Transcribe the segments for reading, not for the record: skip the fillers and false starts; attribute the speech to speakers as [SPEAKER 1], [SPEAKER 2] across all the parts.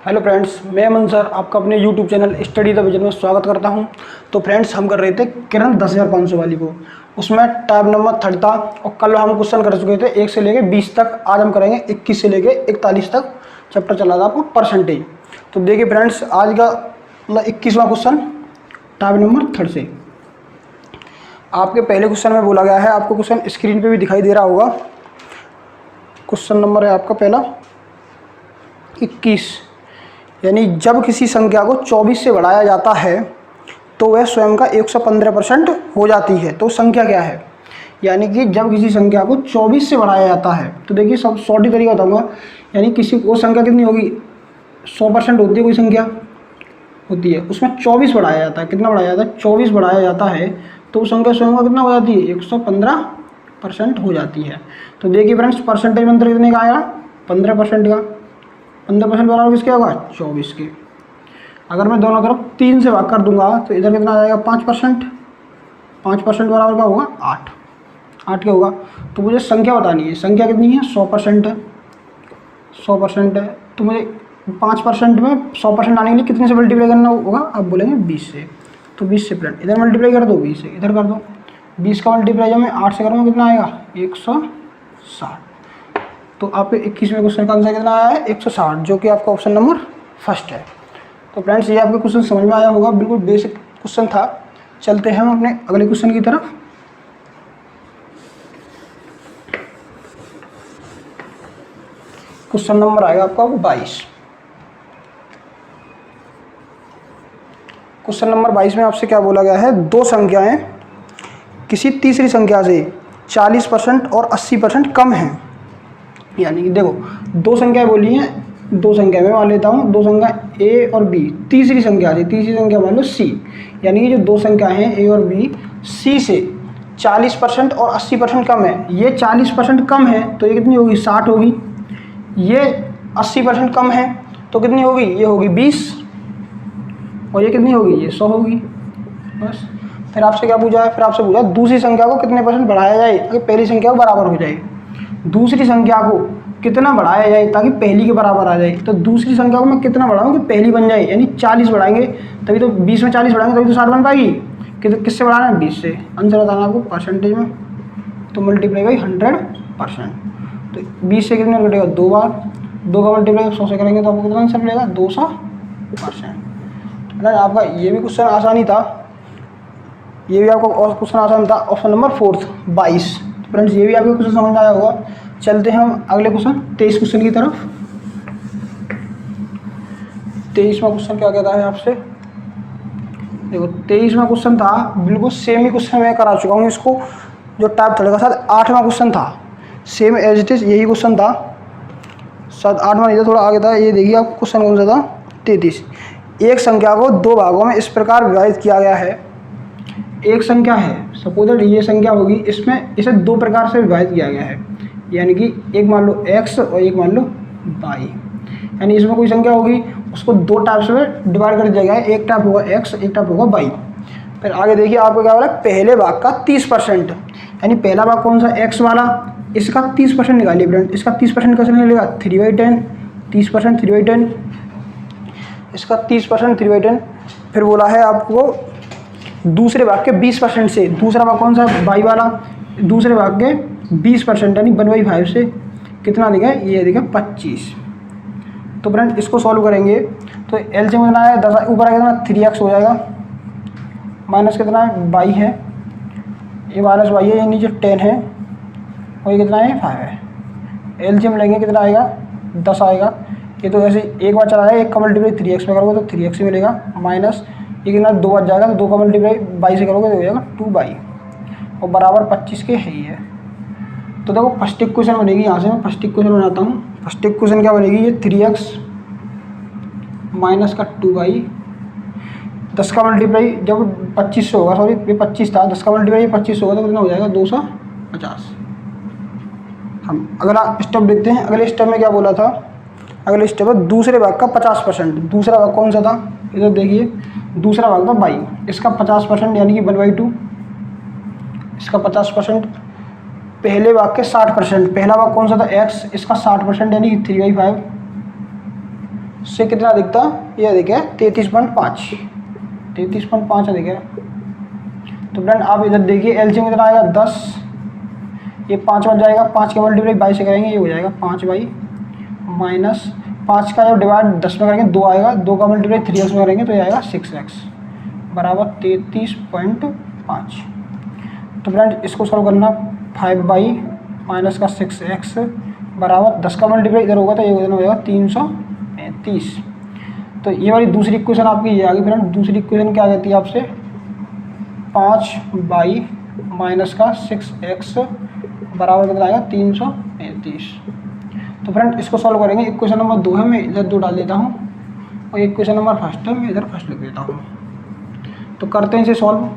[SPEAKER 1] Hello friends, मैं अमन sir आपका अपने YouTube channel study the vision में स्वागत करता हूं। तो फ्रेंड्स, हम कर रहे थे किरण 10,500 वाली को। उसमें टैब नंबर 30 था और कल हम क्वेश्चन कर चुके थे 1 से लेके 20 तक। आज हम करेंगे 21 से लेके 41 तक। चैप्टर चला था आपको परसेंटेज। तो देखिए फ्रेंड्स, आज का 21वां क्वेश्चन टैब नंबर 30 से। आपके पहले क्वेश्चन में बोला गया है, आपको क्वेश्चन स्क्रीन पर भी दिखाई दे रहा होगा। क्वेश्चन नंबर है आपका पहला 21, यानी जब किसी संख्या को 24 से बढ़ाया जाता है तो वह स्वयं का 115% हो जाती है। तो संख्या क्या है? यानी कि जब किसी संख्या को 24 से बढ़ाया जाता है, तो देखिए सब शॉर्ट ही तरीका बताऊंगा। यानी किसी वो संख्या कितनी होगी? 100% होती है कोई संख्या होती है, उसमें 24 बढ़ाया जाता है। कितना बढ़ाया जाता है? 24 बढ़ाया जाता है तो वो संख्या स्वयं का कितना हो जाती है? 115% हो जाती है। तो देखिए फ्रेंड्स, परसेंटेज मंत्र कितने का आएगा? 15% का। 15% बराबर किसके होगा? 24 के। अगर मैं दोनों तरफ 3 से भाग कर दूंगा तो इधर कितना आ जाएगा? 5%। 5% बराबर का होगा 8। 8 क्या होगा? तो मुझे संख्या बतानी है। संख्या कितनी है? 100% है। 100% है तो मुझे 5% में 100% आने के लिए कितने से मल्टीप्लाई करना होगा? आप बोलेंगे 20 से। तो 20 से फ्रेंड इधर मल्टीप्लाई कर दो, 20 से इधर कर दो। 20 का मल्टीप्लाई जब मैं 8 से करूँगा कितना आएगा? 160। तो आपके 21वें क्वेश्चन का आंसर कितना आया है? 160, जो कि आपका ऑप्शन नंबर फर्स्ट है। तो फ्रेंड्स, ये आपके क्वेश्चन समझ में आया होगा। बिल्कुल बेसिक क्वेश्चन था। चलते हैं हम अपने अगले क्वेश्चन की तरफ। क्वेश्चन नंबर आएगा आपका 22। क्वेश्चन नंबर 22 में आपसे क्या बोला गया है? दो संख्याएं किसी तीसरी संख्या से 40% और 80% कम हैं। यानी कि देखो, दो संख्या बोली हैं, दो संख्या मैं मान लेता हूँ। दो संख्या ए और बी, तीसरी संख्या से, तीसरी संख्या मान लो सी। यानी कि जो दो संख्या हैं ए और बी, सी से 40% और 80% कम है। ये 40% कम है तो ये कितनी होगी? 60 होगी। ये 80% कम है तो कितनी होगी? ये होगी 20। और ये कितनी होगी? ये 100 होगी। बस। फिर आपसे क्या पूछा है? फिर आपसे पूछा दूसरी संख्या को कितने % बढ़ाया जाए ताकि पहली संख्या को बराबर हो जाए। दूसरी संख्या को कितना बढ़ाया जाए ताकि पहली के बराबर आ जाए। तो दूसरी संख्या को मैं कितना बढ़ाऊँ कि पहली बन जाए? यानी 40 बढ़ाएंगे तभी तो, 20 में 40 बढ़ाएंगे तभी तो 60 बन पाएगी। किससे बढ़ाना है? 20 से। आंसर बताना आपको परसेंटेज में। तो मल्टीप्लाई बाई 100%। तो 20 से कितने कटेगा? 2 बार। 2 का मल्टीप्लाई 100 से करेंगे तो आपको कितना आंसर मिलेगा? 200%। आपका ये भी क्वेश्चन आसानी था। ये भी आपका क्वेश्चन आसान था। Option number 4 22। फ्रेंड्स, ये भी आपको क्वेश्चन समझ में आया होगा। चलते हैं हम अगले क्वेश्चन 23 क्वेश्चन की तरफ। 23वां क्वेश्चन क्या कहता है आपसे? देखो, 23वां क्वेश्चन था, बिल्कुल सेम ही क्वेश्चन मैं करा चुका हूँ इसको। जो टाइप थर्ड का साथ 8वां क्वेश्चन था, सेम एज इट इज यही क्वेश्चन था। शायद 8वां नहीं था, थोड़ा आगे था। ये देखिए आपको क्वेश्चन कौन सा था? 33। एक संख्या को दो भागों में इस प्रकार विभाजित किया गया है। एक संख्या है, सपोज ये संख्या होगी, इसमें इसे दो प्रकार से विभाजित किया गया है। यानी कि एक मान लो x और एक मान लो y। यानी इसमें कोई संख्या होगी, उसको दो टाइप्स में डिवाइड कर दिया गया है। एक टाइप होगा x, एक टाइप होगा y। फिर आगे देखिए आपको क्या बोला? पहले भाग का 30%। यानी पहला भाग कौन सा? x वाला, इसका 30% निकालिए फ्रेंड। इसका 30% कैसे निकलेगा? 3/10। 30% 3/10। इसका 30% 3/10। फिर बोला है आपको दूसरे भाग के 20% से। दूसरा भाग कौन सा? y वाला। दूसरे भाग के 20% यानी 1/5 से कितना दिखा? ये दिखा 25। तो फ्रेंड इसको सॉल्व करेंगे तो एलसीएम कितना है? 10। ऊपर आएगा कितना? 3x हो जाएगा। माइनस कितना है? y है। ये माइनस y है, ये नीचे 10 है और ये कितना है? 5 है। एलसीएम लेंगे कितना आएगा? 10 आएगा। ये तो ऐसे एक बार चला जाएगा। एक का मल्टीप्लाई 3x में करोगे तो 3x ही मिलेगा। माइनस ये कितना? 2 बार जाएगा तो 2 का मल्टीप्लाई y से करोगे तो हो जाएगा 2y और बराबर 25 के है ही है। तो देखो फर्स्ट इक्वेशन बनेगी। यहाँ से मैं फर्स्ट इक्वेशन बनाता हूँ। फर्स्ट इक्वेशन क्या बनेगी? ये 3x माइनस का 2y। 10 का मल्टीप्लाई जब 25 से होगा, सॉरी ये 25 था, 10 का मल्टीप्लाई 25 होगा तो कितना हो जाएगा? 250। हम अगला स्टेप देखते हैं। अगले स्टेप में क्या बोला था? अगले स्टेप है दूसरे भाग का 50%। दूसरा भाग कौन सा था? इधर देखिए, दूसरा भाग था y। इसका 50% यानी कि 1/2। इसका 50%। पहले भाग के 60%। पहला भाग कौन सा था? x। इसका 60% यानी कि 3/5। से कितना अधिक था, ये अधिक है 33.5, 33.5 अधिक है। तो फ्रेंड आप इधर देखिए एलसीएम कितना आएगा 10, ये 5 बन जाएगा, 5 का मल्टीप्लाई 22 से करेंगे ये हो जाएगा 5 बाई माइनस 5 का जब डिवाइड 10 में करेंगे 2 आएगा, 2 का मल्टीप्लाई 3x में करेंगे तो ये आएगा 6x बराबर 33.5। तो फ्रेंड इसको सॉल्व करना 5 बाई माइनस का 6x बराबर 10 का मल्टीप्लाई इधर होगा तो ये हो जाएगा 335। तो ये वाली दूसरी इक्वेशन आपकी ये आ गई फ्रेंड। दूसरी इक्वेशन क्या कहती है आपसे, 5 बाई माइनस का 6x बराबर कितना आएगा 335। तो फ्रेंड इसको सॉल्व करेंगे। इक्वेशन नंबर 2 है, मैं इधर 2 डाल देता हूँ और इक्वेशन नंबर फर्स्ट है, मैं इधर फर्स्ट लिख देता हूँ। तो करते हैं इसे सॉल्व।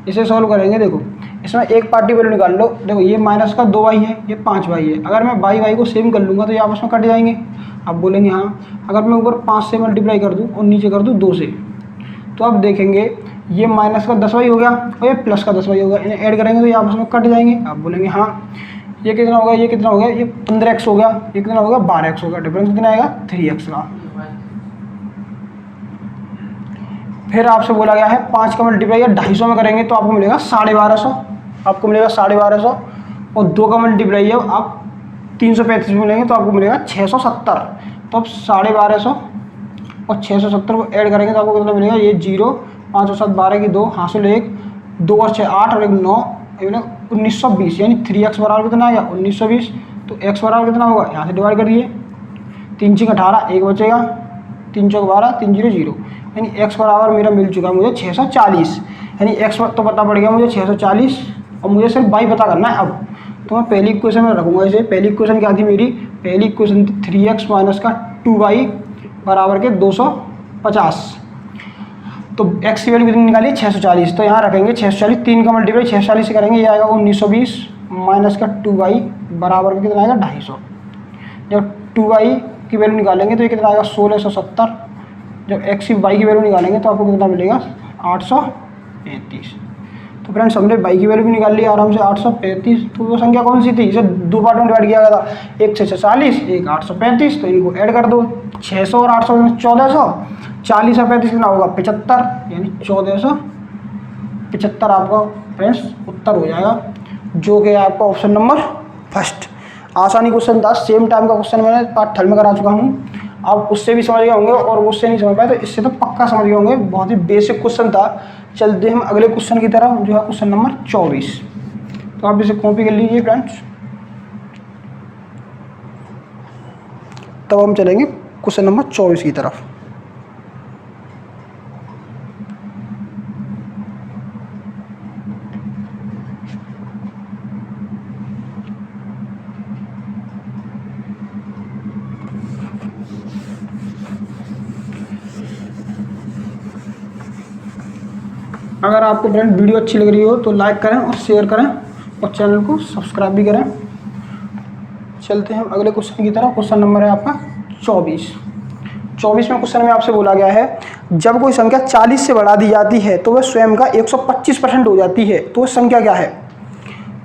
[SPEAKER 1] इसे सॉल्व करेंगे, देखो इसमें एक पार्ट की वैल्यू निकाल लो। देखो ये माइनस का 2 बाई है, ये 5 बाई है। अगर मैं बाई को सेम कर लूँगा तो ये आपस में कट जाएंगे। आप बोलेंगे हाँ, अगर मैं ऊपर 5 से मल्टीप्लाई कर दूँ और नीचे कर दूँ 2 से, तो आप देखेंगे ये माइनस का 10 बाई हो गया और ये प्लस का 10 बाई हो गया, इन्हें ऐड करेंगे तो ये आपस में कट जाएंगे। आप बोलेंगे हाँ, ये कितना होगा, ये कितना हो गया, ये 15x हो गया, ये कितना होगा 12x होगा, डिफरेंस कितना आएगा 3x का। फिर आपसे बोला गया है 5 का मल्टीप्लाई 250 में करेंगे तो आपको मिलेगा 1250, आपको मिलेगा 1250 और 2 का मल्टीप्लाई है आप 335 में लेंगे तो आपको मिलेगा 670। तो अब 1250 और 670 को ऐड करेंगे तो आपको कितना मिलेगा, ये 0 5 और 7 12 की 2 हासिल 1 2 और 6 8 और 1 9 1920, यानी 3x बराबर कितना आएगा 1920। तो x बराबर कितना होगा, यहाँ से डिवाइड करिए, 3 6 18 1 बचेगा, 3 चौक 12 3 0 0, यानी x बराबर मेरा मिल चुका है मुझे 640। यानी x तो पता पड़ गया मुझे 640 और मुझे सिर्फ y पता करना है। अब तो मैं पहली इक्वेशन में रखूँगा इसे। पहली इक्वेशन क्या थी मेरी, पहली इक्वेशन थी 3x माइनस का 2y बराबर के 250। तो x की वैल्यू कितनी निकाली 640, तो यहाँ रखेंगे 640, 3 का मल्टीप्लाई 640 से करेंगे, ये आएगा 1920 माइनस का 2y बराबर का कितना आएगा 250। जब 2y की वैल्यू निकालेंगे तो ये कितना आएगा 1670। जब x की y की वैल्यू निकालेंगे तो आपको कितना मिलेगा 835। तो फ्रेंड्स हमने y की वैल्यू भी निकाल ली आराम से 835। तो वो संख्या कौन सी थी, इसे 2 पार्ट में डिवाइड किया गया था, एक 640 एक 835। तो इनको ऐड कर दो, 600 और 800 में 1400, 40 और 35 कितना होगा 75, यानी 1475 आपका फ्रेंड्स उत्तर हो जाएगा, जो कि आपका ऑप्शन नंबर फर्स्ट। आसानी क्वेश्चन था, सेम टाइम का क्वेश्चन मैंने पार्ट 3 में करा चुका हूँ। आप उससे भी समझ गए होंगे और उससे नहीं समझ पाए तो इससे तो पक्का समझ गए होंगे। बहुत ही बेसिक क्वेश्चन था। चलते हम अगले क्वेश्चन की तरफ, जो है क्वेश्चन नंबर 24। तो आप इसे कॉपी कर लीजिए फ्रेंड्स। तब हम चलेंगे क्वेश्चन नंबर 24 की तरफ। अगर आपको फ्रेंड वीडियो अच्छी लग रही हो तो लाइक करें और शेयर करें और चैनल को सब्सक्राइब भी करें। चलते हैं अगले क्वेश्चन की तरफ। क्वेश्चन नंबर है आपका 24। 24वें क्वेश्चन में आपसे बोला गया है, जब कोई संख्या 40 से बढ़ा दी जाती है तो वह स्वयं का 125% हो जाती है, तो वह संख्या क्या है।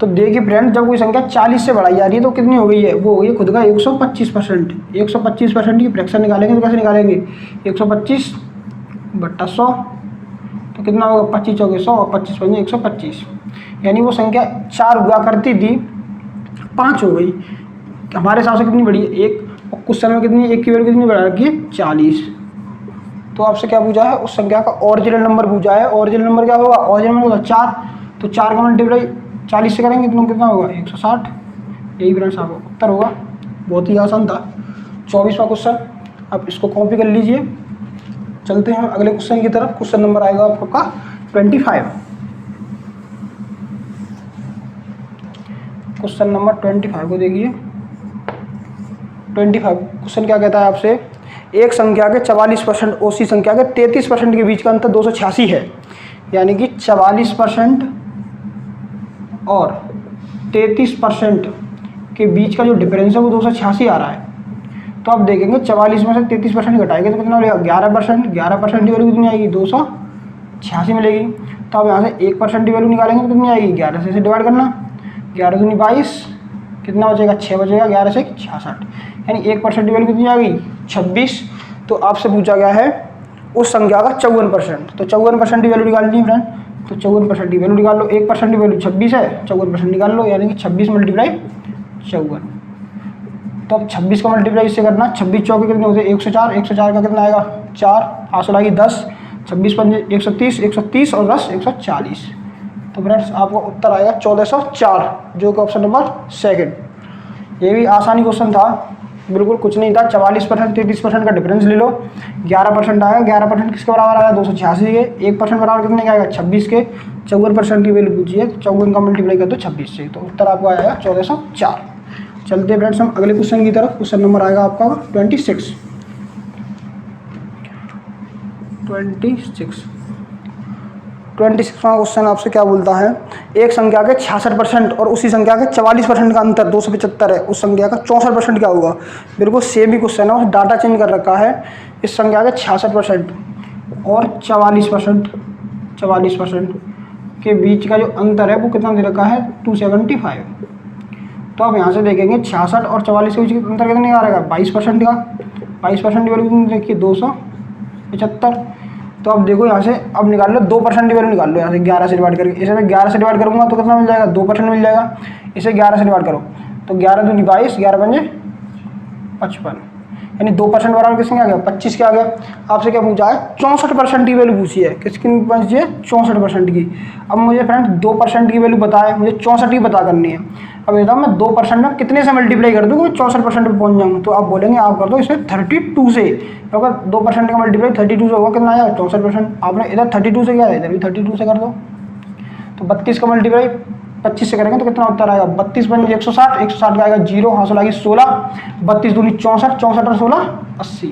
[SPEAKER 1] तो देखिए फ्रेंड, जब कोई संख्या 40 से बढ़ाई जा रही है तो कितनी हो गई है, वो हो गई खुद का 125%। 125% की फ्रैक्शन निकालेंगे तो कैसे निकालेंगे, 125 बट्टा 100, तो कितना होगा 25 चौके 100 और 25 पंजे 125। यानी वो संख्या 4 हुआ करती थी 5 हो गई। हमारे हिसाब से कितनी बढ़ी है 1, और कुछ समय में कितनी, 1 की वैल्यू कितनी बढ़ा रखी है 40। तो आपसे क्या पूछा है, उस संख्या का ओरिजिनल नंबर पूछा है। ओरिजिनल नंबर क्या होगा, ओरिजिनल नंबर होगा 4, तो 4 का मल्टीप्लाई 40 से करेंगे तो कितना होगा 160। यही फ्रेंड्स आपका उत्तर होगा। बहुत ही आसान था 24वां क्वेश्चन। आप इसको कॉपी कर लीजिए। चलते हैं अगले क्वेश्चन की तरफ। क्वेश्चन नंबर आएगा आपका 25। क्वेश्चन नंबर 25 को देखिए। 25 क्वेश्चन क्या कहता है आपसे, एक संख्या के 44% और उसी संख्या के 33% के बीच का अंतर 286 है। यानी कि 44% और 33% के बीच का जो डिफरेंस है वो 286 आ रहा है। तो आप देखेंगे 44 में से 33% घटाएंगे तो कितना मिलेगा 11%। 11% की वैल्यू कितनी आएगी 286 मिलेगी। तो आप यहाँ से 1% की वैल्यू निकालेंगे तो कितनी आएगी 11 से डिवाइड करना, 11 दूनी 22, कितना बचेगा 6 बचेगा, 11 से 66, यानी 1% की वैल्यू कितनी आ गई 26। तो आपसे पूछा गया है उस संख्या का 54%, तो 54% की वैल्यू निकालनी है फ्रेंड, तो 54% की वैल्यू निकाल लो, 1% की वैल्यू 26 है, 54% निकाल लो, यानी कि 26 मल्टीप्लाई 54। तो अब 26 का मल्टीप्लाई इससे करना, 26 चौके कितने होते हैं 104, 104 का कितना आएगा 4, 5 आएगी 10, 26 पंजे 130, 130 और 10 140। तो फ्रेंड्स आपका उत्तर आएगा 1404, जो कि ऑप्शन नंबर सेकंड। ये भी आसानी क्वेश्चन था, बिल्कुल कुछ नहीं था, 44% 33% का डिफरेंस ले लो, 11% आएगा, 11% किसके बराबर आएगा 286 के, 1% बराबर कितने का आएगा 26 के, 54% की वैल्यू पूछी है, 54 का मल्टीप्लाई कर दो 26 से, तो उत्तर आपका आएगा 1404। चलते हैं फ्रेंड्स हम अगले क्वेश्चन की तरफ। क्वेश्चन नंबर आएगा आपका 26। 26वां क्वेश्चन आपसे क्या बोलता है, एक संख्या के 66% और उसी संख्या के 44% का अंतर 275 है, उस संख्या का 64% क्या होगा। बिल्कुल सेम ही क्वेश्चन है, डाटा चेंज कर रखा है। इस संख्या के 66% और 44% के बीच का जो अंतर है वो कितना दे रखा है 275। तो आप यहाँ से देखेंगे 66 और 44 के बीच अंतर कितने का आ रहेगा 22% का, 22% की वैल्यू कितनी देखिए 275। तो अब देखो यहाँ से अब निकाल लो 2% की वैल्यू निकाल लो, यहाँ से 11 से डिवाइड करके, इसे मैं 11 से डिवाइड करूँगा तो कितना मिल जाएगा 2% मिल जाएगा। इसे 11 से डिवाइड करो तो 11 दूनी 22, 11 पंजे 55, यानी 2% बराबर किसके आ गया 25 के आ गया। आपसे क्या पूछा है 64% की वैल्यू पूछी है, किसकी पूछी है 64% की। अब मुझे फ्रेंड 2% की वैल्यू बताया, मुझे 64 की पता करनी है। अब ये मैं 2% में कितने से मल्टीप्लाई कर दूँ 64% पे पहुंच जाऊँ, तो आप बोलेंगे आप कर दो इसे 32 से, तो अगर 2% का मल्टीप्लाई 32 से होगा कितना आएगा 64%। आपने इधर 32 से किया है, इधर भी 32 से कर दो, तो 32 का मल्टीप्लाई 25 से करेंगे तो कितना उत्तर आएगा 32 पंजे 160, 160 का आएगा 0, हासिल आएगी 16, 32 दूनी 64, 64 और 16 80।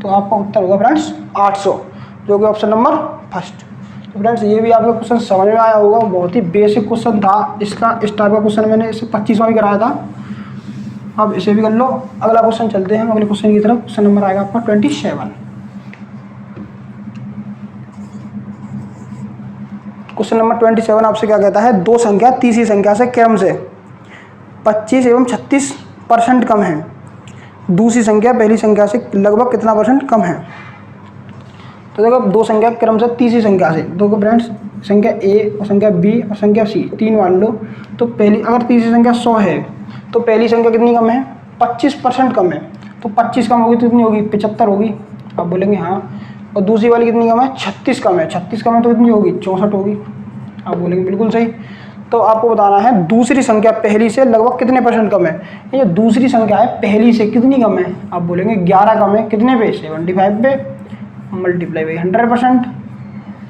[SPEAKER 1] तो आपका उत्तर होगा फ्रेंड्स 800, जो कि ऑप्शन नंबर फर्स्ट। तो फ्रेंड्स ये भी आपका क्वेश्चन समझ में आया होगा, बहुत ही बेसिक क्वेश्चन था इसका, इस टाइप का क्वेश्चन मैंने इसे 25वां भी कराया था। अब इसे भी कर लो। अगला क्वेश्चन चलते हैं अगले क्वेश्चन की तरफ। क्वेश्चन नंबर आएगा आपका 27। क्वेश्चन नंबर 27 आपसे क्या कहता है, दो संख्या तीसरी संख्या से क्रम से 25 एवं 36% कम है, दूसरी संख्या पहली संख्या से लगभग कितना % कम है। तो देखो दो संख्या क्रम से तीसरी संख्या से, देखो फ्रेंड्स संख्या ए और संख्या बी और संख्या सी तीन मान लो, तो पहली अगर तीसरी संख्या 100 है तो पहली संख्या कितनी कम है 25% कम है, तो 25 कम होगी तो कितनी होगी 75 होगी। आप बोलेंगे हाँ, और दूसरी वाली कितनी कम है 36 कम है, 36 कम है तो कितनी होगी 64 होगी। आप बोलेंगे बिल्कुल सही। तो आपको बताना है दूसरी संख्या पहली से लगभग कितने % कम है। ये दूसरी संख्या है पहली से कितनी कम है, आप बोलेंगे 11 कम है, कितने पे 75 पे, मल्टीप्लाई बाई 100%।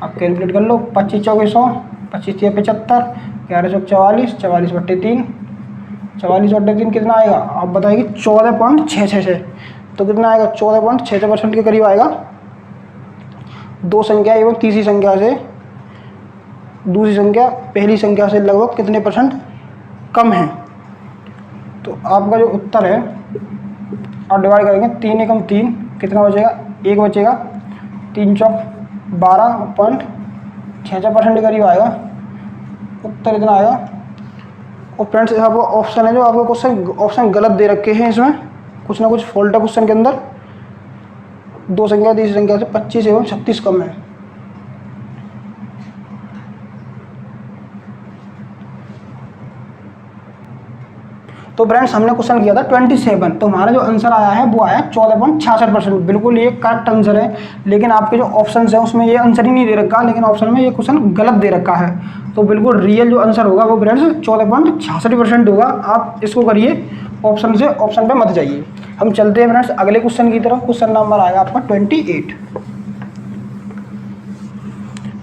[SPEAKER 1] आप कैलकुलेट कर लो, 25 चौके 100, 25 या 75, 11 चौक 44, 44 बट्टे 3, 44 बट्टे 3 कितना आएगा आप बताइए 14.666। तो कितना आएगा 14.66% के करीब आएगा। दो संख्या एवं तीसरी संख्या से दूसरी संख्या पहली संख्या से लगभग कितने % कम है। तो आपका जो उत्तर है आप डिवाइड करेंगे 3 एकम 3, कितना बचेगा 1 बचेगा, 3 चौक 12.66% के करीब आएगा, उत्तर इतना आएगा। और फ्रेंड्स आपका ऑप्शन है जो आपको क्वेश्चन ऑप्शन गलत दे रखे हैं, इसमें कुछ ना कुछ फॉल्ट है क्वेश्चन के अंदर। दो संख्या तीसरी संख्या से 25 एवं 36 कम है। तो फ्रेंड्स हमने क्वेश्चन किया था 27, तो हमारा जो आंसर आया है वो आया 14.66%। बिल्कुल ये करेक्ट आंसर है, लेकिन आपके जो ऑप्शन है उसमें ये आंसर ही नहीं दे रखा, लेकिन ऑप्शन में ये क्वेश्चन गलत दे रखा है। तो बिल्कुल रियल जो आंसर होगा वो फ्रेंड्स 14.66% होगा। आप इसको करिए, ऑप्शन से ऑप्शन पे मत जाइए। हम चलते हैं फ्रेंड्स अगले क्वेश्चन की तरफ। क्वेश्चन नंबर आएगा आपका 28।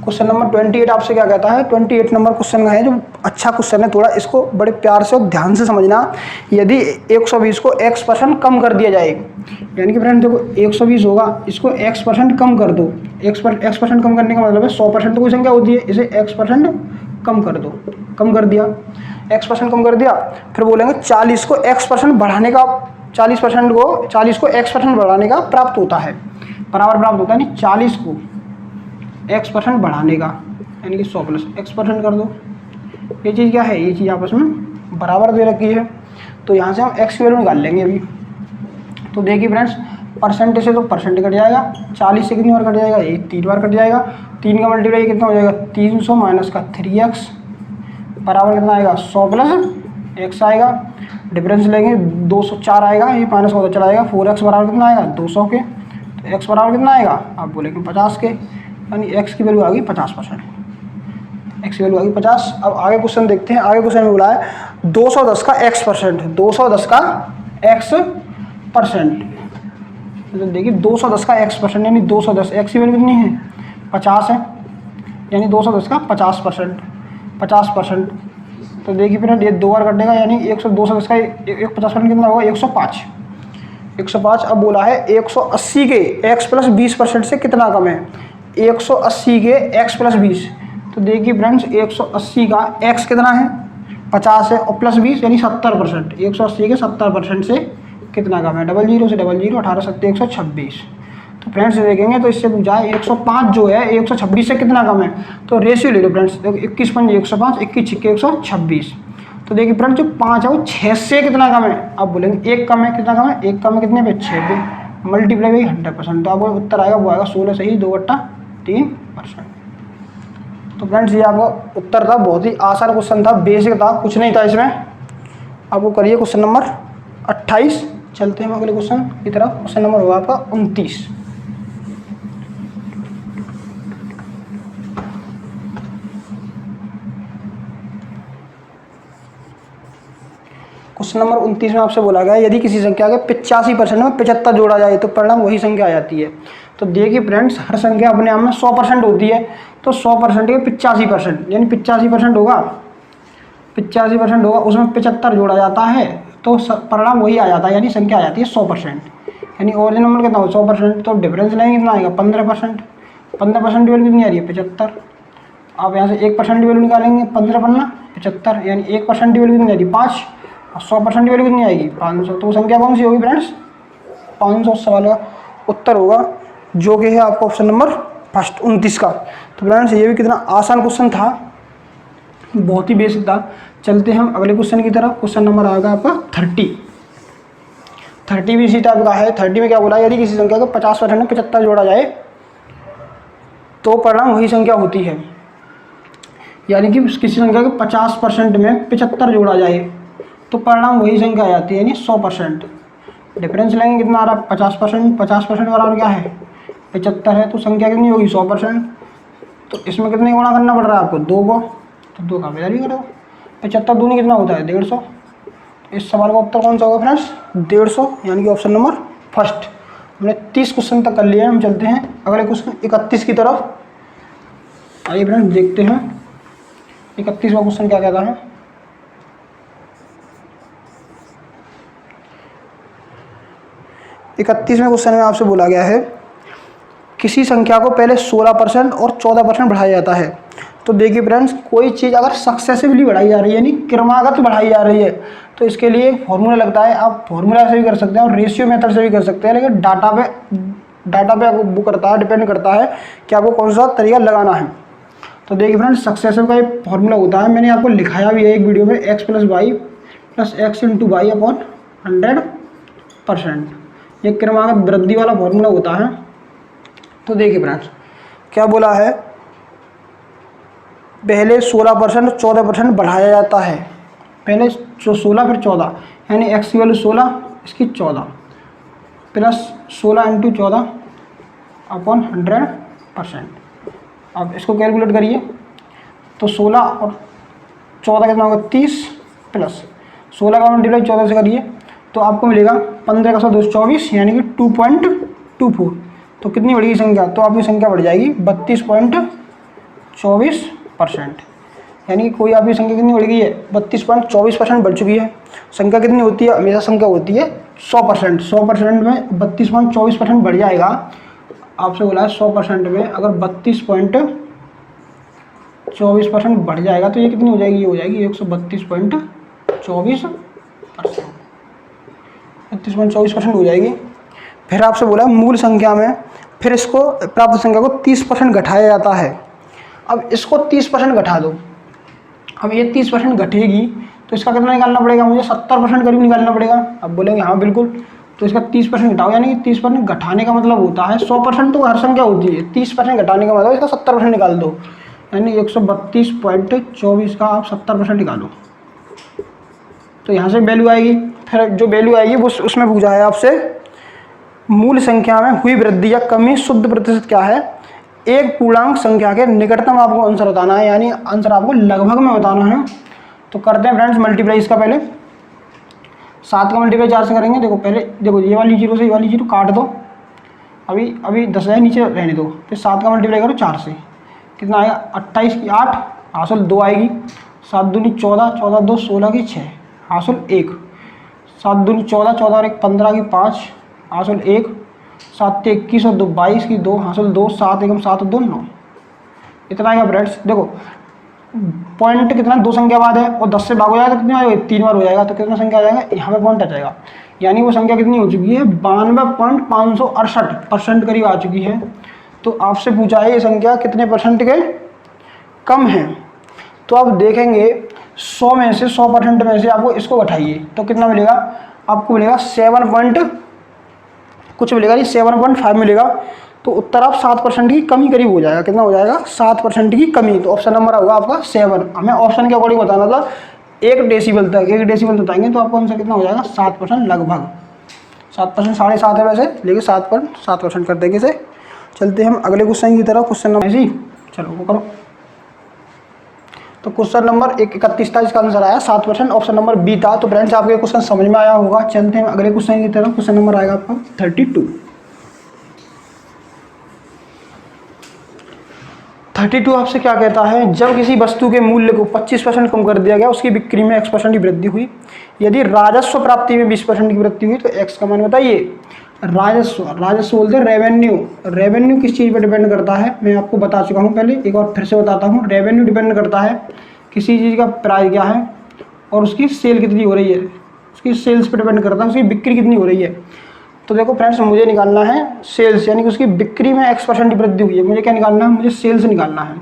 [SPEAKER 1] क्वेश्चन नंबर 28 आपसे क्या कहता है, 28 नंबर क्वेश्चन का है जो अच्छा क्वेश्चन है, थोड़ा इसको बड़े प्यार से और ध्यान से समझना। यदि 120 को x% कम कर दिया जाए, यानी कि फ्रेंड देखो 120 होगा, इसको x% कम कर दो। x% कम करने का मतलब है 100% तो कोई संख्या होती है, इसे x% कम कर दो। कम कर दिया, x% कम कर दिया, फिर बोलेंगे 40 को x% बढ़ाने का, 40 को x% बढ़ाने का प्राप्त होता है, बराबर प्राप्त होता है, यानी 40 को x% बढ़ाने का, यानी कि 100 + x% कर दो। ये चीज़ क्या है, ये चीज़ आपस में बराबर दे रखी है, तो यहाँ से हम x की वैल्यू निकाल लेंगे अभी। तो देखिए फ्रेंड्स, परसेंटेज से तो परसेंट कट जाएगा, 40 से कितनी बार कट जाएगा, ये 3 बार कट जाएगा, 3 का मल्टीप्लाई कितना हो जाएगा 300 माइनस का 3x बराबर कितना आएगा 100 प्लस x आएगा। डिफरेंस लेंगे 204 आएगा, ये माइनस होता चला जाएगा, 4x बराबर कितना आएगा 200 के, तो x बराबर कितना आएगा आप बोलेंगे 50 के, यानी x की वैल्यू आ गई 50%, x की वैल्यू आ गई 50। अब आगे क्वेश्चन देखते हैं। आगे क्वेश्चन में बोला है 210 का x%, 210 का x%। तो देखिए 210 का x% यानी 210, x की वैल्यू कितनी है 50 है, यानी 210 का 50%। तो देखिए फिर ये 2 बार कटेगा, यानी 210 का 50% कितना होगा 105। अब बोला है 180 के x प्लस 20% से कितना कम है, 180 के x प्लस 20। तो देखिए फ्रेंड्स 180 का x कितना है 50 है और प्लस 20 यानी 70%, 180 के 70% से कितना कम है, 00 से 00, 18 7 126। तो फ्रेंड्स देखेंगे तो इससे पूछा है 105 जो है 126 से कितना कम है, तो रेशियो ले लो फ्रेंड्स, देखो 21 पंजे 105, 21 छिक्के 126। तो देखिए फ्रेंड्स जो 5 है वो 6 से कितना कम है, आप बोलेंगे 1 कम है, कितना कम है 1 कम है कितने पे 6 पे, मल्टीप्लाई बाई 100%, तो आपको उत्तर आएगा वो आएगा 16 सही 2/3%। तो फ्रेंड्स ये आपका उत्तर था, बहुत ही आसान क्वेश्चन था, बेसिक था, कुछ नहीं था इसमें। आपको करिए क्वेश्चन नंबर 28। चलते हैं अगले क्वेश्चन की तरफ। क्वेश्चन नंबर होगा आपका 29। क्वेश्चन नंबर 29 में आपसे बोला गया यदि किसी संख्या के 85% में 75 जोड़ा जाए तो परिणाम वही संख्या आ जाती है। तो देखिए फ्रेंड्स हर संख्या अपने आप में 100% होती है, तो 100% के 85% यानी 85% होगा, 85% होगा, उसमें 75 जोड़ा जाता है तो परिणाम वही आ जाता है, यानी संख्या आ जाती है 100%। यानी ओरिजिनल नंबर कितना हो 100%, तो डिफरेंस लेंगे कितना आएगा 15%। 15% की वैल्यू कितनी आ रही है 75। आप यहाँ से 1% की वैल्यू निकालेंगे 15 पन्ना 75, यानी 1% की वैल्यू कितनी आ रही है 5, और 100% की वैल्यू कितनी आएगी 500। तो संख्या कौन सी होगी फ्रेंड्स 500। सवाल का उत्तर होगा जो कि है आपका ऑप्शन नंबर फर्स्ट 29 का। तो फ्रेंड्स ये भी कितना आसान क्वेश्चन था, बहुत ही बेसिक था। चलते हैं हम अगले क्वेश्चन की तरफ। क्वेश्चन नंबर आएगा आपका 30 भी इसी टाइप का है। 30 में क्या बोला यदि किसी संख्या को 50% में 75 जोड़ा जाए तो परिणाम वही संख्या होती है, यानी कि किसी संख्या को 50% में 75 जोड़ा जाए तो परिणाम वही संख्या आ जाती है, यानी 100%। डिफरेंस लेंगे कितना आ रहा है 50%, 50% बराबर क्या है 75 है, तो संख्या कितनी होगी 100%। तो इसमें कितने गुणा करना पड़ रहा है आपको 2 को, तो 2 का वैल्यू करो, 75 दूनी कितना होता है 150। इस सवाल का उत्तर कौन सा होगा फ्रेंड्स 150, यानी कि ऑप्शन नंबर फर्स्ट। हमने 30 क्वेश्चन तक कर लिए। हम चलते हैं अगले क्वेश्चन 31 की तरफ। आइए फ्रेंड्स देखते हैं 31वां क्वेश्चन क्या कहता है। इकतीसवें क्वेश्चन में आपसे बोला गया है किसी संख्या को पहले 16% और 14% बढ़ाया जाता है। तो देखिए फ्रेंड्स कोई चीज़ अगर सक्सेसिवली बढ़ाई जा रही है यानी क्रमागत बढ़ाई जा रही है तो इसके लिए फॉर्मूला लगता है। आप फॉर्मूला से भी कर सकते हैं और रेशियो मेथड से भी कर सकते हैं, लेकिन डाटा पे आपको वो करता है, डिपेंड करता है कि आपको कौन सा तरीका लगाना है। तो देखिए फ्रेंड्स सक्सेसिव का एक फॉर्मूला होता है, मैंने आपको लिखाया भी है एक वीडियो में, x + y + x × y upon 100%। ये क्रमागत वृद्धि वाला फॉर्मूला होता है। तो देखिए फ्रेंड्स क्या बोला है, पहले 16% 14% बढ़ाया जाता है, पहले जो 16 फिर 14, यानी x की वैल्यू 16 इसकी 14 प्लस 16 × 14 अपॉन 100%। अब इसको कैलकुलेट करिए तो 16 और 14 कितना होगा 30 प्लस 16 का मल्टीप्लाई 14 से करिए तो आपको मिलेगा 15 का 100 24, यानी कि 2.24। तो कितनी बढ़ेगी संख्या, तो आपकी संख्या बढ़ जाएगी 32.24%। यानी कि कोई आपकी संख्या कितनी बढ़ गई है 32.24% बढ़ चुकी है। संख्या कितनी होती है, हमेशा संख्या होती है 100%। 100% में 32.24% बढ़ जाएगा। आपसे बोला है 100% में अगर 32.24% बढ़ जाएगा तो ये कितनी हो जाएगी, ये हो जाएगी 132.24%, 32.24% हो जाएगी। फिर आपसे बोला मूल संख्या में फिर इसको प्राप्त संख्या को 30% घटाया जाता है। अब इसको 30% घटा दो, अब ये 30% घटेगी तो इसका कितना निकालना पड़ेगा मुझे, 70% करीब निकालना पड़ेगा। अब बोलेंगे हाँ बिल्कुल, तो इसका 30% घटाओ, यानी कि 30% घटाने का मतलब होता है 100% तो हर संख्या होती है, 30% घटाने का मतलब इसका 70% निकाल दो, यानी 132.24 का आप 70% निकालो, तो यहाँ से वैल्यू आएगी। फिर जो वैल्यू आएगी वो उसमें पूछा है आपसे मूल संख्या में हुई वृद्धि या कमी शुद्ध प्रतिशत क्या है, एक पूर्णांक संख्या के निकटतम आपको आंसर बताना है, यानी आंसर आपको लगभग में बताना है। तो करते हैं फ्रेंड्स मल्टीप्लाई इसका, पहले 7 का मल्टीप्लाई 4 से करेंगे। देखो पहले देखो ये वाली जीरो से ये वाली जीरो काट दो, अभी 10 है नीचे रहने दो, फिर 7 का मल्टीप्लाई करो 4 से, कितना आएगा 28 की 8 हासिल 2 आएगी, 7 दूनी 14, 14 2 16 की 6 हासिल 1, 7 दूनी 14, 14 और 1 15 की 5 हासिल 1, 7 ते 21 और 2 22 की 2 हासिल 2, 7 एकम 7 और 2 9, इतना आएगा फ्रेंड्स। देखो पॉइंट कितना 2 संख्या बाद है और 10 से भाग हो जाएगा तो कितना आएगा 3 बार हो जाएगा, तो कितना संख्या आ जाएगा यहाँ पे पॉइंट आ जाएगा, यानी वो संख्या कितनी हो चुकी है 92.568% करीब आ चुकी है। तो आपसे पूछा है ये संख्या कितने परसेंट के कम है, तो आप देखेंगे 100 में से 100% में से आपको इसको घटाइए तो कितना मिलेगा, आपको मिलेगा 7 पॉइंट कुछ मिलेगा, ये 7.5 मिलेगा, तो उत्तर आप 7% की कमी करीब हो जाएगा, कितना हो जाएगा 7% की कमी, तो ऑप्शन नंबर होगा आपका 7। हमें ऑप्शन के अकॉर्डिंग बताना था 1 डेसिबल तक, 1 डेसिबल बताएंगे तो आपको आंसर कितना हो जाएगा 7% लगभग, 7% 7.5 है वैसे, लेकिन 7% कर देंगे इसे। चलते हम अगले क्वेश्चन की तरफ, क्वेश्चन नंबर ऐसी चलो वो करो। तो क्वेश्चन नंबर 31 था, इसका आंसर आया 7%, ऑप्शन नंबर बी था। तो फ्रेंड्स आपको क्वेश्चन समझ में आया होगा। चलते हैं अगले क्वेश्चन की तरफ, क्वेश्चन नंबर आएगा आपका 32 आपसे क्या कहता है, जब किसी वस्तु के मूल्य को 25% कम कर दिया गया, उसकी बिक्री में x% की वृद्धि हुई, यदि राजस्व प्राप्ति में 20% की वृद्धि हुई तो x का मान बताइए। राजस्व बोलते हैं रेवेन्यू किस चीज़ पर डिपेंड करता है, मैं आपको बता चुका हूँ पहले, एक बार फिर से बताता हूँ। रेवेन्यू डिपेंड करता है किसी चीज़ का प्राइस क्या है और उसकी सेल कितनी हो रही है, उसकी सेल्स पर डिपेंड करता है उसकी बिक्री कितनी हो रही है। तो देखो फ्रेंड्स मुझे निकालना है सेल्स, यानी कि उसकी बिक्री में x% की वृद्धि हुई है, मुझे क्या निकालना है, मुझे सेल्स निकालना है।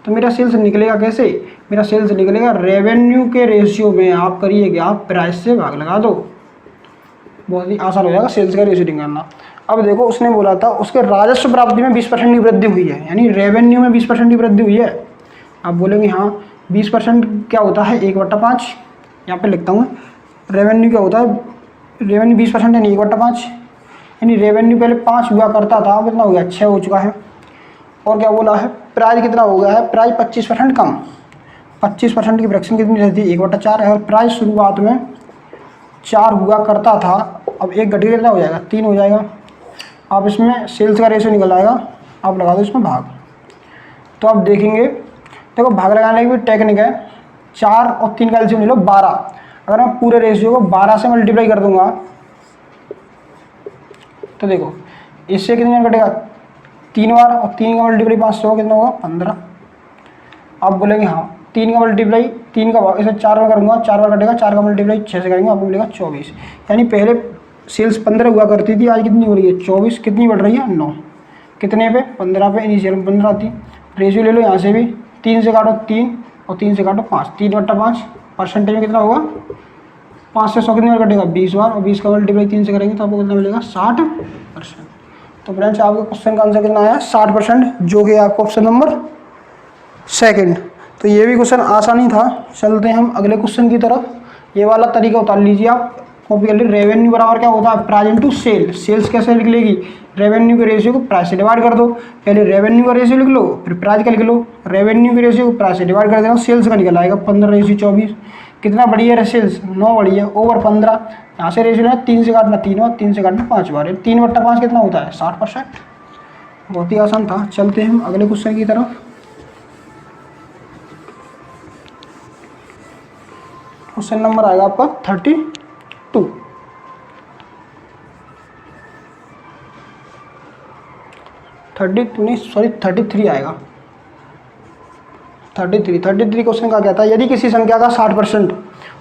[SPEAKER 1] तो मेरा सेल्स निकलेगा कैसे, मेरा सेल्स निकलेगा रेवेन्यू के रेशियो में, आप करिएगा आप प्राइस से भाग लगा दो, बहुत ही आसान हो जाएगा सेल्स का रेशियो निकालना। अब देखो उसने बोला था उसके राजस्व प्राप्ति में 20% की वृद्धि हुई है, यानी रेवेन्यू में 20% की वृद्धि हुई है। आप बोलेंगे हाँ 20% क्या होता है 1/5, यहाँ पे लिखता हूँ रेवेन्यू क्या होता है, रेवेन्यू 20% यानी 1/5, यानी रेवेन्यू पहले 5 हुआ करता था, अब कितना हो गया 6 हो चुका है। और क्या बोला है प्राइस कितना हो गया है, प्राइस 25% कम, 25% की फ्रैक्शन कितनी रहती है 1/4 है, और प्राइस शुरुआत में 4 हुआ करता था, अब 1 घट के कितना हो जाएगा 3 हो जाएगा। आप इसमें सेल्स का रेशियो निकल आएगा, आप लगा दो इसमें भाग। तो आप देखेंगे देखो भाग लगाने की भी टेक्निक है, 4 और 3 का एलसीएम ले लो 12, अगर मैं पूरे रेशियो को 12 से मल्टीप्लाई कर दूंगा तो देखो इससे कितने बार कटेगा 3 बार, और 3 का मल्टीप्लाई 5 से कितना होगा 15। आप बोलेंगे हाँ 3 का मल्टीप्लाई 3 का इसे 4 बार करूँगा 4 बार कटेगा, 4 का मल्टीप्लाई 6 से करेंगे आपको मिलेगा 24, यानी पहले सेल्स 15 हुआ करती थी, आज कितनी हो रही है 24, कितनी बढ़ रही है 9, कितने पे 15 पे, इनिशियल में 15 थी। रेशियो ले लो यहाँ से भी 3 से काटो 3 और 3 से काटो 5, 3/5 परसेंटेज में कितना होगा 5 से 100 कितनी बार कटेगा 20 बार, और 20 का मल्टीप्लाई 3 से करेंगे तो आपको कितना मिलेगा 60%। तो फ्रेंड्स आपके क्वेश्चन का आंसर कितना आया 60%, जो कि आपको ऑप्शन नंबर 2। तो ये भी क्वेश्चन आसानी था। चलते हैं हम अगले क्वेश्चन की तरफ, ये वाला तरीका उतार लीजिए आप कॉपी कर लीजिए। रेवेन्यू बराबर क्या होता है प्राइस इंटू सेल, सेल्स कैसे लिख लेगी, रेवेन्यू के रेशियो को प्राइस से डिवाइड कर दो, पहले रेवेन्यू का रेशियो लिख लो फिर प्राइस का लिख लो, रेवेन्यू के रेशियो को प्राइस से डिवाइड कर देना, सेल्स का निकल आएगा 15/24, कितना बढ़ी है सेल्स 9 बढ़ी है ओवर 15, यहाँ से रेशियो है 3 से काटना 3 बार, 3 से काटना 5 बार, 3/5 कितना होता है 60%। बहुत ही आसान था। चलते हैं हम अगले क्वेश्चन की तरफ, क्वेश्चन नंबर आएगा आपका 32 33 आएगा, 33 क्वेश्चन का क्या था, यदि किसी संख्या का 60%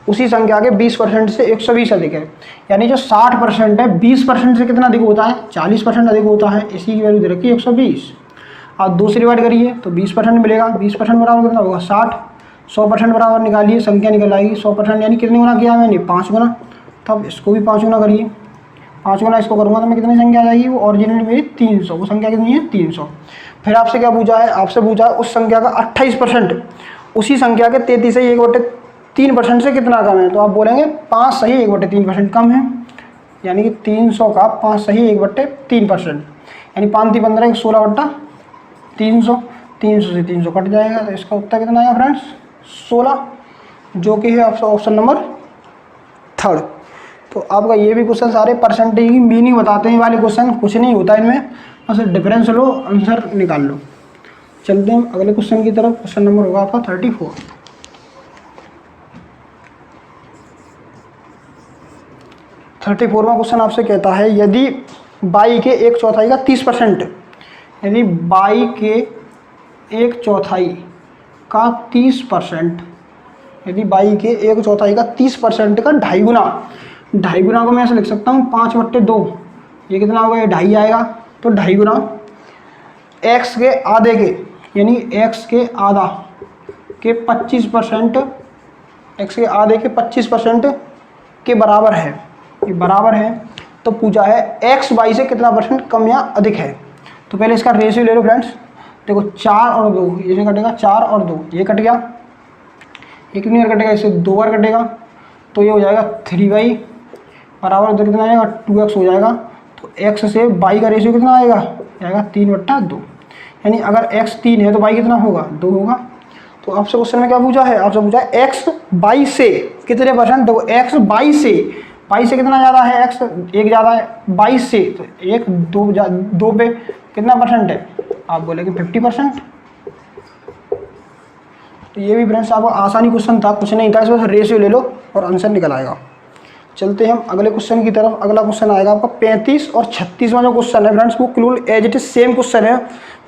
[SPEAKER 1] उसी संख्या के 20% से 120 अधिक है, यानी जो 60% है 20% से कितना अधिक होता है 40% अधिक होता है, इसी की वैल्यू दे रखी है 120। आप 2 से डिवाइड करिए तो 20% मिलेगा, 20% बराबर कितना होगा 60, 100% बराबर निकालिए, संख्या निकल आएगी 100%, यानी कितनी गुना किया मैंने 5 गुना। तब इसको भी 5 गुना करिए, 5 गुना इसको करूँगा तो मैं कितनी संख्या आ जाएगी, वो ओरिजिनल मेरी 300, वो संख्या कितनी है 300। फिर आपसे क्या पूछा है, आपसे पूछा है उस संख्या का 28% उसी संख्या के 33 से 1/3% से कितना कम है। तो आप बोलेंगे 5 सही 1/3% कम है, यानी कि 300 का 5 सही 1/3%, यानी 5 3 15 16/300, 300 से 300 कट जाएगा, तो इसका उत्तर कितना आएगा फ्रेंड्स 16, जो कि है आपका ऑप्शन नंबर 3। तो आपका ये भी क्वेश्चन सारे परसेंटेज की मीनिंग बताते हैं, वाले क्वेश्चन कुछ नहीं होता इनमें, बस डिफरेंस लो आंसर निकाल लो। चलते हैं अगले क्वेश्चन की तरफ। क्वेश्चन नंबर होगा आपका 34। 34वां क्वेश्चन आपसे कहता है यदि बाई के 1/4 का 30%, यदि बाई के 1/4 का 30%, यदि बाई के 1/4 का 30% का 2.5 गुना, 2.5 गुना को मैं ऐसे लिख सकता हूँ 5/2, ये कितना होगा, ये 2.5 आएगा, तो 2.5 गुना x के आधे के, यानी x के आधा के 25%, x के आधे के 25% के बराबर है, ये बराबर है। तो पूछा है x बाई से कितना % कम या अधिक है। तो पहले इसका रेशियो ले लो फ्रेंड्स, देखो 4 और 2, ये कटेगा 4 और 2, ये कट गया, ये कितनी बार कटेगा, इससे 2 बार कटेगा, तो ये हो जाएगा 3y बराबर उधर कितना आएगा 2x हो जाएगा। तो x से y का रेशियो कितना आएगा, 3/2, यानी अगर x 3 है तो y कितना होगा 2 होगा। तो आपसे क्वेश्चन में क्या पूछा है, आपसे पूछा है x y से कितने %, देखो x y से कितना ज़्यादा है, x 1 ज़्यादा है, 22 से तो 1 2 पे कितना % है, आप बोलेंगे 50%। तो ये भी फ्रेंड्स आपको आसानी क्वेश्चन था, कुछ नहीं था, इस वजह से रेशियो ले लो और आंसर निकल आएगा। चलते हैं हम अगले क्वेश्चन की तरफ। अगला क्वेश्चन आएगा आपका 35 और 36वां जो क्वेश्चन है फ्रेंड्स, वो बिल्कुल as it is same question है,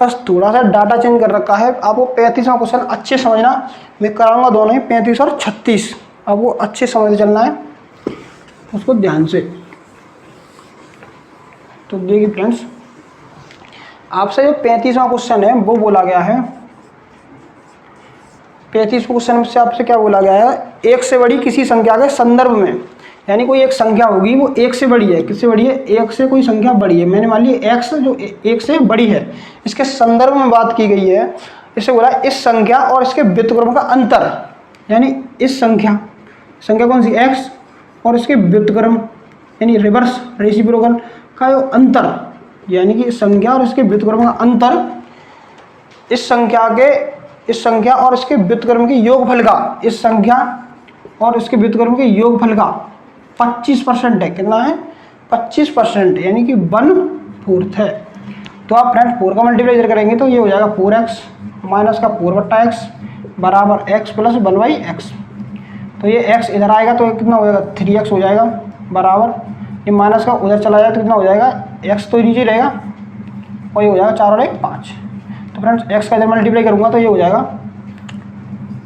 [SPEAKER 1] बस थोड़ा सा डाटा चेंज कर रखा है। आपको 35वां क्वेश्चन अच्छे समझना, मैं कराऊंगा दोनों ही 35 और 36, आपको अच्छे समझ चलना है उसको ध्यान से। तो देखिए फ्रेंड्स, आपसे जो 35वां क्वेश्चन है वो बोला गया है, 35 क्वेश्चन से आपसे क्या बोला गया है, एक से बड़ी किसी संख्या के संदर्भ में, यानी कोई एक संख्या होगी वो एक से बड़ी है, किससे बड़ी है, एक से कोई संख्या बड़ी है, मैंने मान ली x जो एक से बड़ी है, इसके संदर्भ में बात की गई है। इससे बोला इस संख्या और इसके व्युत्क्रम का अंतर, यानी इस संख्या कौन सी x और इसके व्युत्क्रम यानी रिवर्स रेसिप्रोकल का जो अंतर, यानी कि इस संख्या और इसके व्युत्क्रम का अंतर इस संख्या और इसके व्युत्क्रम के योगफल का, इस संख्या और इसके व्युत्क्रम के योगफल का 25% है। कितना है 25%, यानी कि 1/4 है। तो आप फ्रेंड्स 4 का मल्टीप्लाई इधर करेंगे तो ये हो जाएगा 4x माइनस का 4/x बराबर x प्लस 1/x। तो ये x इधर आएगा तो कितना हो जाएगा 3x हो जाएगा बराबर, ये माइनस का उधर चला जाए तो कितना हो जाएगा, x तो नीचे रहेगा और ये हो जाएगा 4 और 1 5। तो फ्रेंड्स x का इधर मल्टीप्लाई करूँगा तो ये हो जाएगा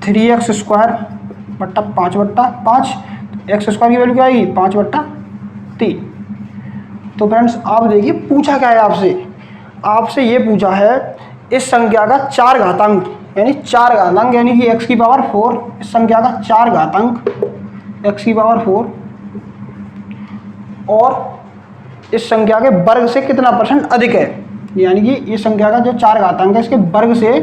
[SPEAKER 1] 3x² बट्टा 5/5, x² की वैल्यू क्या आएगी 5/3। तो फ्रेंड्स आप देखिए पूछा क्या है आपसे ये पूछा है इस संख्या का 4 घातांक, यानी 4 घातांक, यानी कि x की पावर 4, इस संख्या का 4 घातांक x की पावर 4 और इस संख्या के वर्ग से कितना % अधिक है, यानी कि ये संख्या का जो 4 घातांक है इसके वर्ग से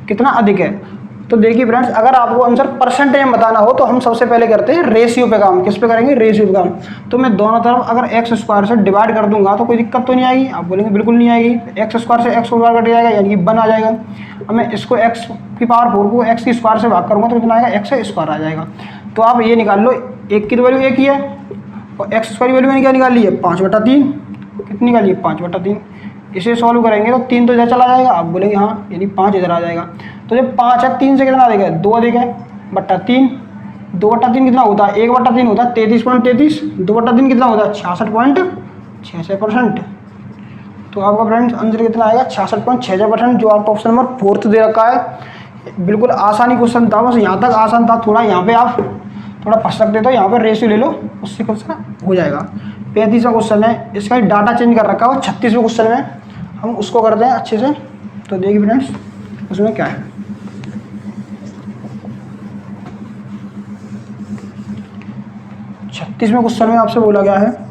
[SPEAKER 1] कितना अधिक है। तो देखिए फ्रेंड्स, अगर आपको आंसर परसेंटेज में बताना हो तो हम सबसे पहले करते हैं रेशियो पे काम। किस पे करेंगे, रेशियो पे काम। तो मैं दोनों तरफ अगर x² से डिवाइड कर दूंगा तो कोई दिक्कत तो नहीं आएगी, आप बोलेंगे बिल्कुल नहीं आएगी। x² से x² कट जाएगा, यानी कि 1 आ जाएगा। अब मैं इसको x की पावर 4 को x की स्क्वायर से भाग करूँगा तो कितना आएगा, x² आ जाएगा। तो आप ये निकाल लो, एक की तो वैल्यू एक ही है और x² की वैल्यू मैंने क्या निकाल ली है 5/3, कितनी निकाली है 5/3। इसे सॉल्व करेंगे तो 3 तो इधर चला जाएगा, आप बोलेंगे हाँ, यानी 5 इधर आ जाएगा। तो जब 5 है 3 से कितना अधिक है, 2 अधिक है /3, 2/3 कितना होता है 1/3 होता है 33.33, 2/3 कितना होता है 66.66%। तो आपका फ्रेंड्स आंसर कितना आएगा 66.66%, जो आपका ऑप्शन नंबर 4 दे रखा है। बिल्कुल आसानी क्वेश्चन था, बस यहाँ तक आसान था, थोड़ा यहाँ पे आप थोड़ा फंस सकते तो यहाँ पर रेशियो ले लो, उससे क्वेश्चन हो जाएगा। 35वां क्वेश्चन है, इसका डाटा चेंज कर रखा है 36वें क्वेश्चन में, हम उसको करते हैं अच्छे से। तो देखिए फ्रेंड्स उसमें क्या है, 36वें क्वेश्चन में आपसे बोला गया है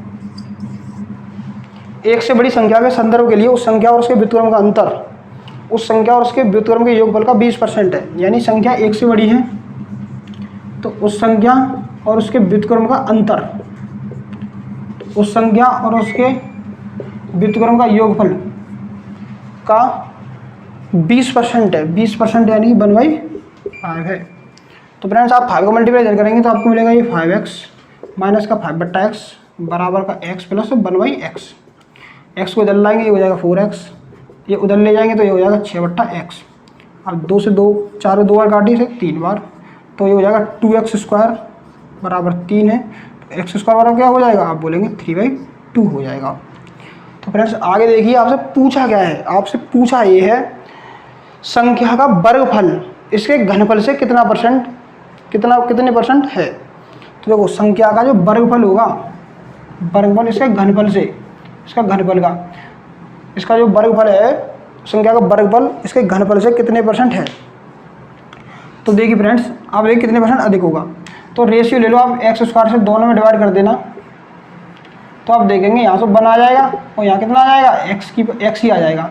[SPEAKER 1] एक से बड़ी संख्या के संदर्भ के लिए उस संख्या और उसके व्युत्क्रम का अंतर उस संख्या और उसके व्युत्क्रम के योगफल का 20% है। यानी संख्या एक से बड़ी है तो उस संख्या और उसके व्युत्क्रम का अंतर, उस संख्या और उसके व्युत्क्रम का योगफल का 20% है। 20% यानी 1/5 है। तो फ्रेंड्स आप 5 को मल्टीप्लाई इधर करेंगे तो आपको मिलेगा ये 5x माइनस का 5/x बराबर का x प्लस 1/x। x को इधर लाएंगे ये हो जाएगा 4x, ये उधर ले जाएंगे तो ये हो जाएगा 6/x। अब 2 से 2 4 2 बार काटिए से 3 बार तो ये हो जाएगा 2x² बराबर 3 है। तो x² बराबर क्या हो जाएगा, आप बोलेंगे 3/2 हो जाएगा। तो फ्रेंड्स आगे देखिए आपसे पूछा क्या है, आपसे पूछा ये है संख्या का वर्गफल इसके घनफल से कितने परसेंट है। तो देखो संख्या का जो वर्गफल होगा, वर्गफल इसके घनफल से, इसका घनफल का, इसका जो वर्गफल है संख्या का वर्गफल इसके घनफल से कितने % है। तो देखिए फ्रेंड्स आप देखिए कितने % अधिक होगा। तो रेशियो ले लो आप x² से दोनों में डिवाइड कर देना तो आप देखेंगे यहाँ से 1 आ जाएगा और यहाँ कितना आ जाएगा x ही आ जाएगा।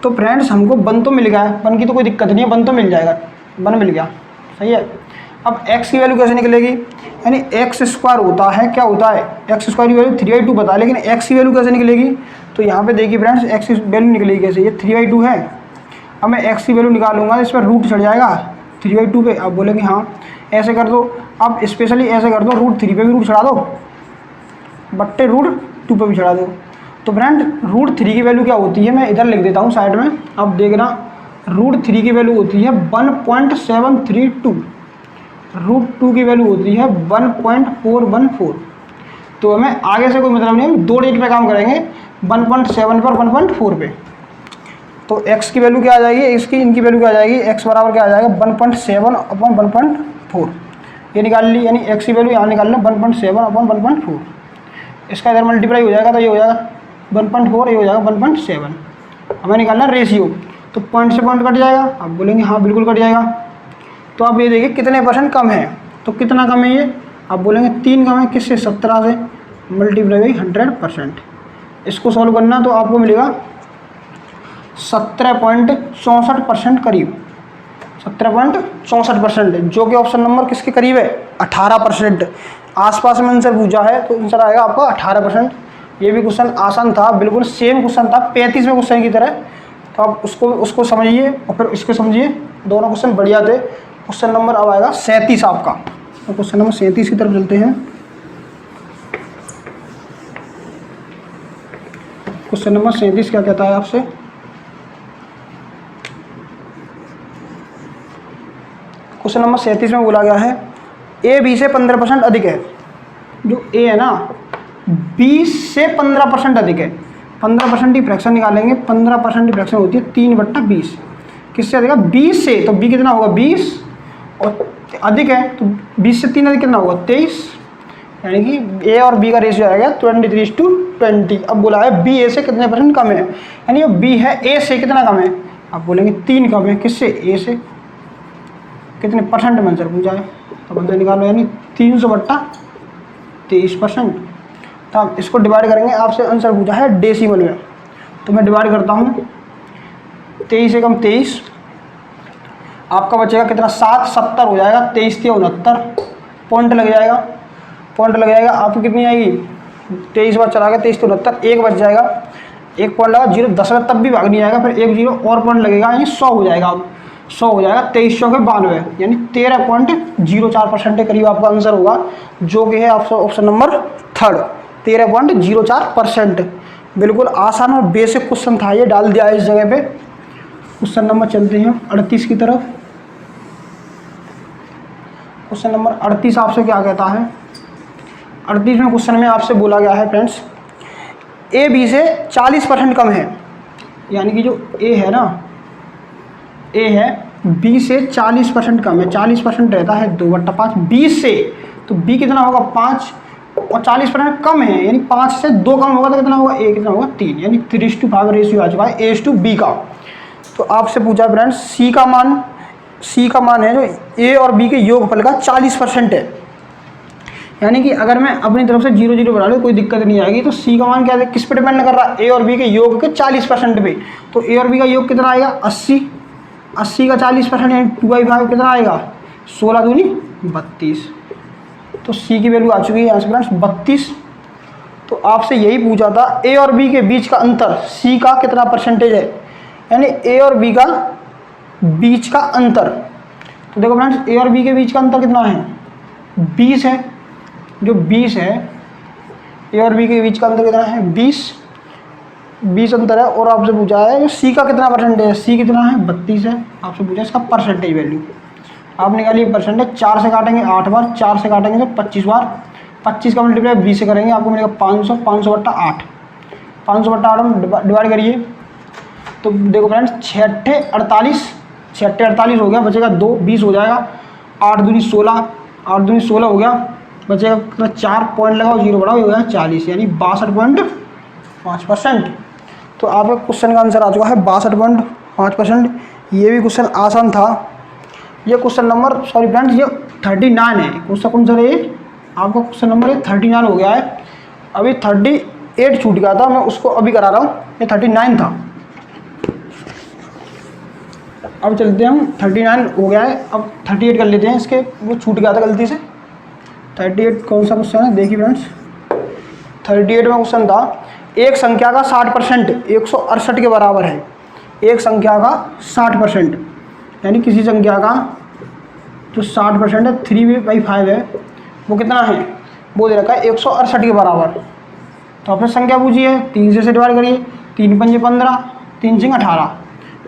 [SPEAKER 1] तो फ्रेंड्स हमको 1 तो मिल गया है, 1 की तो कोई दिक्कत नहीं है, 1 तो मिल जाएगा, 1 मिल गया, सही है। अब x की वैल्यू कैसे निकलेगी, यानी x² होता है, क्या होता है x² की वैल्यू 3/2 बता है, लेकिन x की वैल्यू कैसे निकलेगी। तो यहाँ पे देखिए फ्रेंड्स x की वैल्यू निकलेगी कैसे, ये 3/2 है। अब मैं x की वैल्यू निकालूंगा इस पर रूट चढ़ जाएगा 3/2 पे। आप बोलेंगे हाँ ऐसे कर दो, अब स्पेशली ऐसे कर दो √3 पे भी रूट चढ़ा दो बट्टे √2 पे भी चढ़ा दो। तो फ्रेंड √3 की वैल्यू क्या होती है, मैं इधर लिख देता हूँ साइड में, अब देखना √3 की वैल्यू होती है 1.732, √2 की वैल्यू होती है 1.414। तो हमें आगे से कोई मतलब नहीं, हम 2 डिजिट पे काम करेंगे, 1.7 पर 1.4 पे। तो x की वैल्यू क्या आ जाएगी, इसकी इनकी वैल्यू क्या आ जाएगी, x बराबर क्या आ जाएगा 1.7/1.4 ये निकाल ली, यानी x की वैल्यू यहाँ निकाल लें 1.7/1.4। इसका इधर मल्टीप्लाई हो जाएगा तो ये हो जाएगा 1.4, ये हो जाएगा 1.7। हमें निकालना रेशियो, तो पॉइंट से पॉइंट कट जाएगा, आप बोलेंगे हाँ बिल्कुल कट जाएगा। तो आप ये देखिए कितने % कम है, तो कितना कम है ये, आप बोलेंगे 3 कम है, किससे 17 से, मल्टीप्लाई बाई 100%। इसको सॉल्व करना तो आपको मिलेगा 17.64% करीब, 17.64%, जो कि ऑप्शन नंबर किसके करीब है 18%। आसपास में आंसर पूछा है तो आंसर आएगा आपका 18%। ये भी क्वेश्चन आसान था, बिल्कुल सेम क्वेश्चन था 35वें क्वेश्चन की तरह। तो आप उसको समझिए और फिर इसको समझिए, दोनों क्वेश्चन बढ़िया थे। क्वेश्चन नंबर अब आएगा 37 आपका, तो क्वेश्चन नंबर 37 की तरफ चलते हैं। क्वेश्चन नंबर 37 क्या कहता है आपसे, क्वेश्चन नंबर 37 में बोला गया है a b से 15% अधिक है। जो a है ना b से 15% अधिक है, 15% की फ्रैक्शन निकालेंगे, 15% की फ्रैक्शन होती है 3/20। किससे अधिक है, 20 से, तो b कितना होगा 20 और अधिक है तो 20 से 3 अधिक कितना होगा 23, यानी कि a और b का रेशियो आएगा 23:20। अब बोला है b a से कितने % कम है, यानी जो b है a से कितना कम है, आप बोलेंगे 3 कम है, किससे a से, कितने % में आंसर पूछा है, तो आंसर निकालो, यानी 300/23%। तो आप इसको डिवाइड करेंगे, आपसे आंसर पूछा है डेसिमल में, तो मैं डिवाइड करता हूँ 23 से कम 23, आपका बचेगा कितना 7 70 हो जाएगा, 23 से 69 पॉइंट लग जाएगा, आपकी कितनी आएगी 23 बार चला गया 23 से 69, 1 बच जाएगा, 1 पॉइंट लगा 0 10 में तब भी भाग नहीं आएगा, फिर 1 0 और पॉइंट लगेगा, यानी 100 हो जाएगा, 100 हो जाएगा, 23 के 92, यानी 13.04% के करीब आपका आंसर होगा, जो कि है ऑप्शन नंबर 3, 13.04%। बिल्कुल आसान और बेसिक क्वेश्चन था, ये डाल दिया है इस जगह पे। क्वेश्चन नंबर चलते हैं 38 की तरफ। क्वेश्चन नंबर 38 आपसे क्या कहता है, 38वें क्वेश्चन में आपसे बोला गया है फ्रेंड्स ए बी से 40% कम है, यानी कि जो ए है ना, ए है बी से 40% कम है, 40% रहता है 2/5, 20 से, तो बी कितना होगा 5 और 40% कम है, यानी 5 से 2 कम होगा तो कितना होगा, ए कितना होगा 3, यानी 3:5 रेशियो आ चुका है A/B का। तो आपसे पूछा फ्रेंड्स सी का मान है जो ए और बी के योगफल का 40% है, यानी कि अगर मैं अपनी तरफ से 0 0 बढ़ा लूँ कोई दिक्कत नहीं आएगी। तो सी का मान क्या है, किस पे डिपेंड कर रहा है, ए और बी के योग के 40% पे। तो ए और बी का योग कितना आएगा 80, 80 का 40% यानी 2/5 कितना आएगा 16 दूनी 32। तो सी की वैल्यू आ चुकी है यहाँ से फ्रेंड्स 32। तो आपसे यही पूछा था ए और बी के बीच का अंतर सी का कितना परसेंटेज है, यानी ए और बी का बीच का अंतर। तो देखो फ्रेंड्स ए और बी के बीच का अंतर कितना है 20 है, जो 20 है ए और बी के बीच का अंतर कितना है 20 अंतर है। और आपसे पूछा है जो सी का कितना परसेंटेज है, सी कितना है 32 है। आपसे पूछा है इसका परसेंटेज वैल्यू, आप निकालिए परसेंटेज। 4 से काटेंगे 8 बार, 4 से काटेंगे तो 25 बार, 25 का मल्टीप्लाई 20 से करेंगे आपको मिलेगा 500, 500/8, 500/8 में डिवाइड करिए। तो देखो फ्रेंड्स 6 48, 6 48 हो गया, बचेगा 2, 20 हो जाएगा। 8 दूनी 16, 8 दूनी 16 हो गया, बचेगा कितना 4 पॉइंट लगाओ 0 बढ़ाओ हो गया 40, यानी 62.5%। तो आपका क्वेश्चन का आंसर आ चुका है 62.5%। ये भी क्वेश्चन आसान था। ये क्वेश्चन नंबर सॉरी फ्रेंड्स ये 39 है। क्वेश्चन कौन सा है आपका, क्वेश्चन नंबर ये 39 हो गया है। अभी 38 छूट गया था, मैं उसको अभी करा रहा हूँ, ये 39 था। अब चलते हैं हम 39 हो गया है, अब 38 कर लेते हैं इसके, वो छूट गया था गलती से। 38 कौन सा क्वेश्चन है देखिए फ्रेंड्स, 38 में क्वेश्चन था एक संख्या का 60% 168 के बराबर है। एक संख्या का 60% यानी किसी संख्या का जो 60% है 3/5 है, वो कितना है, वो दे रखा है 168 के बराबर। तो आपने संख्या पूछी है 3 से डिवाइड करिए, 3 पंजे 15, 3 सिंग 18,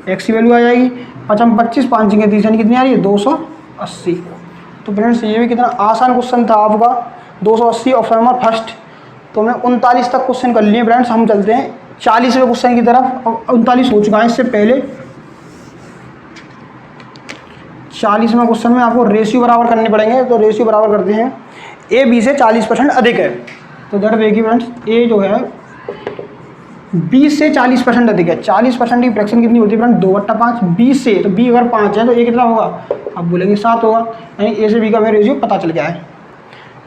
[SPEAKER 1] एक्स की वैल्यू आ जाएगी 5 25, 5 सिंगे 30 यानी कितनी आ रही है 280। तो फ्रेंड्स ये भी कितना आसान क्वेश्चन था आपका 280, ऑप्शन नंबर फर्स्ट। तो हमने 39 तक क्वेश्चन कर लिए फ्रेंड्स। हम चलते हैं 40वें क्वेश्चन की तरफ। अब 39 हो चुका है, इससे पहले 40वें क्वेश्चन में आपको रेशियो बराबर करने पड़ेंगे। तो रेशियो बराबर करते हैं, ए बी से 40% अधिक है। तो इधर देखिए फ्रेंड्स ए जो है 20 से 40% अधिक है। 40% की फ्रैक्शन कितनी होती है फ्रेंड 2/5, 20 से, तो बी अगर 5 है तो ए कितना होगा, आप बोलेंगे 7 होगा, यानी ए से बी का हमें रेशियो पता चल गया है।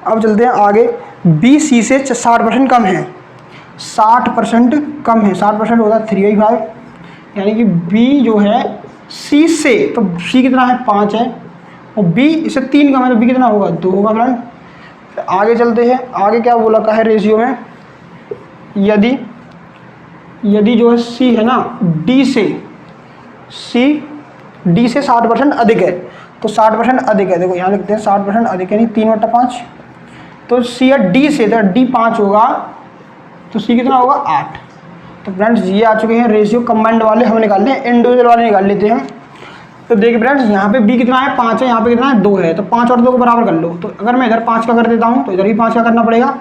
[SPEAKER 1] अब चलते हैं आगे, बी सी से 60% कम है, 60% कम है, 60% होता है 3/5, यानी कि बी जो है सी से, तो सी कितना है 5 है और बी इससे 3 कम है, तो बी कितना होगा 2 होगा फ्रेंड। आगे चलते हैं, आगे क्या बोला का है रेशियो में, यदि जो है सी है ना डी से, सी डी से 60% अधिक है, तो 60% अधिक है, देखो यहाँ लिखते हैं 60% अधिक यानी 3/5, तो सी है डी से, तो डी 5 होगा तो सी कितना होगा 8। तो फ्रेंड्स ये आ चुके हैं रेशियो, कंबाइंड वाले हम निकाल लें, इंडिविजुअल वाले निकाल लेते हैं। तो देखिए फ्रेंड्स यहाँ पे बी कितना है 5 है, यहाँ पे कितना है 2 है, तो 5 और 2 को बराबर कर लो। तो अगर मैं इधर 5 का कर देता हूँ तो इधर भी 5 का करना पड़ेगा,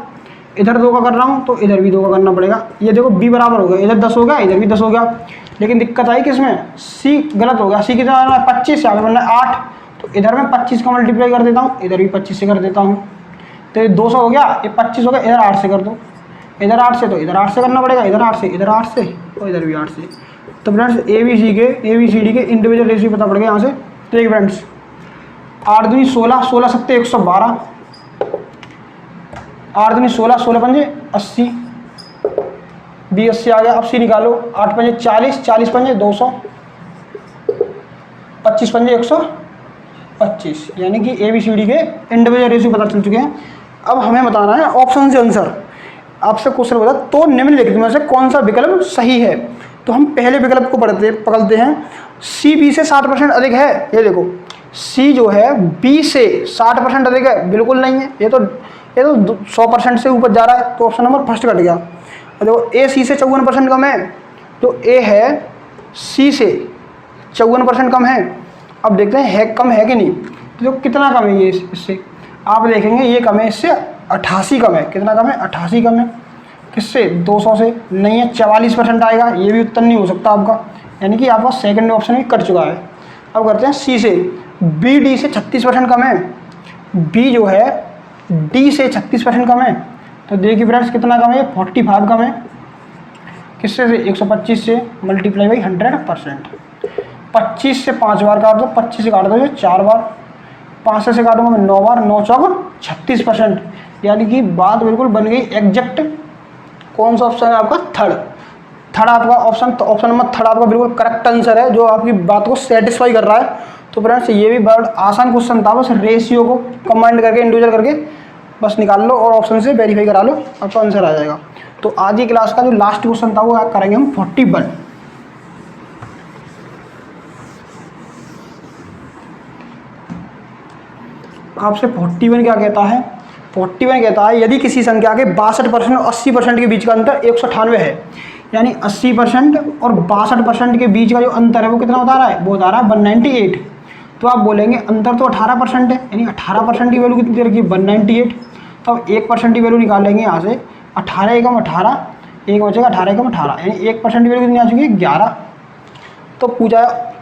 [SPEAKER 1] इधर 2 का कर रहा हूँ तो इधर भी 2 का करना पड़ेगा। ये देखो बी बराबर हो गया, इधर 10 हो गया, इधर भी 10 हो गया, लेकिन दिक्कत आई किसमें, सी गलत हो गया। सी कितना है 25, यहाँ पे बनना है 8, तो इधर मैं 25 का मल्टीप्लाई कर देता हूँ, इधर भी 25 से कर देता हूँ, तो ये 200 हो गया, ये 25 हो गया, इधर 8 से कर दो, इधर 8 से, तो इधर 8 से करना पड़ेगा, इधर 8 से, इधर 8 से और इधर भी 8 से। तो friends A B C D के इंडिविजुअल रेशियो पता पड़ गया यहाँ से। तो देखिए फ्रेंड्स 8 दूनी 16, 16 सत्ते 112, 8 दूनी 16, 16 पंजे 80, बी 80 आ गया। अब सी निकालो, 8 पंजे 40, 40 पंजे 200, 25 पंजे 125, यानी कि ए बी सी डी के इंडिविजुअल रेशियो पता चल चुके हैं। अब हमें बताना है ऑप्शन से आंसर। आपसे क्वेश्चन बता तो निम्नलिखित में से कौन सा विकल्प सही है। तो हम पहले विकल्प को पकड़ते हैं, सी बी से 60% अधिक है। ये देखो सी जो है बी से 60% अधिक है, बिल्कुल नहीं है, ये तो 100% से ऊपर जा रहा है, तो ऑप्शन नंबर फर्स्ट कट गया। और देखो ए सी से 54% कम है, तो ए है सी से 54% कम है। अब देखते हैं कम है कि नहीं, तो कितना कम है ये इससे, आप देखेंगे ये कम है इससे 88 कम है। कितना कम है 88 कम है, किससे 200 से नहीं है, 44% आएगा, ये भी उत्तर नहीं हो सकता आपका, यानी कि आपका सेकंड ऑप्शन भी कट चुका है। अब करते हैं सी से, बी डी से 36% कम है, बी जो है डी से 36% कम है, तो देखिए फ्रेंड्स कितना कम है 45 कम है, किससे से 125 से मल्टीप्लाई बाई 100%। 25 से 5 बार काट दो, 25 से काट दो 4 बार, 5 से काटूंगा मैं 9 बार, 9 चौक 36%, यानी कि बात बिल्कुल बन गई एग्जैक्ट। कौन सा ऑप्शन है आपका? थर्ड आपका ऑप्शन, तो ऑप्शन नंबर थर्ड आपका बिल्कुल करेक्ट आंसर है, जो आपकी बात को सेटिस्फाई कर रहा है। तो फ्रेंड्स ये भी बहुत आसान क्वेश्चन था, बस रेशियो को कंबाइंड करके इंडिविजुअल करके बस निकाल लो और ऑप्शन से वेरीफाई करा लो, आपका आंसर आ जाएगा। तो आज की क्लास का जो लास्ट क्वेश्चन था वो करेंगे हम 41। आपसे 41 क्या कहता है? 41 कहता है यदि किसी संख्या के 62% और 80% के बीच का अंतर 198 है, यानी 80% और 62% के बीच का जो अंतर है वो कितना बता रहा है? वो बता रहा है 198। तो आप बोलेंगे अंतर तो 18% है, यानी 18% की वैल्यू कितनी दे रखी है? 198। तो अब 1% की वैल्यू निकालेंगे यहाँ से, 18 एकम 18, एक बचेगा 18 एकम 18, यानी 1% की वैल्यू कितनी आ चुकी है? 11। तो पूछा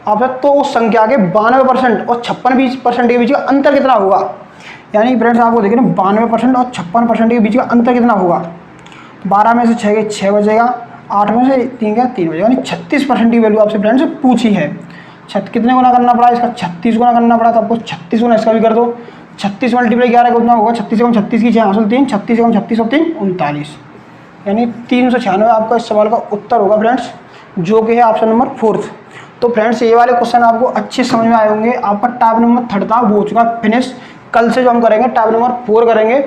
[SPEAKER 1] आपसे तो उस संख्या के 92% और 56% के बीच का अंतर कितना होगा? यानी फ्रेंड्स आपको देखिए ना, 92% और 56% के बीच का अंतर कितना होगा? 12 में से 6 के 6 बचेगा, 8 में से 3 का 3 बचेगा, यानी 36% की वैल्यू आपसे फ्रेंड्स पूछी है। कितने गुना करना पड़ा इसका? 36 गुना करना पड़ा, तो आपको 36 गुना इसका भी कर दो। 36 मल्टीप्लाई 11 कितना होगा? 36 एवं 36 की 6 हासिल 3, 36 एवं 36 और 3 39, यानी 396 आपका इस सवाल का उत्तर होगा फ्रेंड्स, जो कि है ऑप्शन नंबर 4। तो फ्रेंड्स ये वाले क्वेश्चन आपको अच्छे समझ में आए होंगे। आपका टाइप नंबर 3 था वो हो चुका फिनिश। कल से जो हम करेंगे टाइप नंबर 4 करेंगे।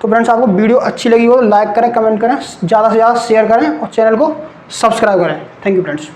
[SPEAKER 1] तो फ्रेंड्स आपको वीडियो अच्छी लगी हो तो लाइक करें, कमेंट करें, ज़्यादा से ज़्यादा शेयर करें और चैनल को सब्सक्राइब करें। Thank you friends.